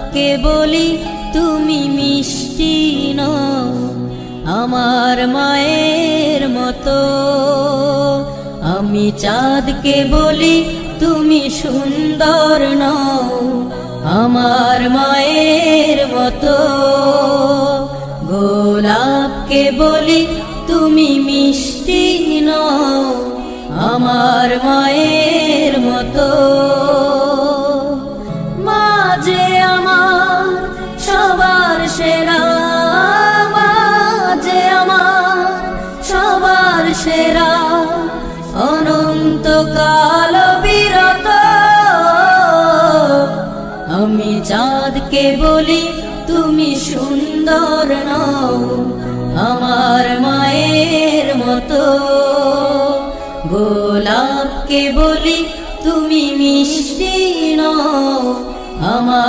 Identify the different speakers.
Speaker 1: গোলাপকে বলি তুমি মিষ্টি নও আমার মায়ের মতো। আমি চাঁদকে বলি তুমি সুন্দর নও আমার মায়ের মতো। গোলাপকে বলি তুমি মিষ্টি নও আমার মায়ের মতো। মা যে আমার সবার সেরা, মা যে আমার সবার সেরা, অনন্তকাল বিরত। আমি চাঁদকে বলি তুমি সুন্দর নও আমার মায়ের মতো। গোলাপকে বলি তুমি মিষ্টি নও আমার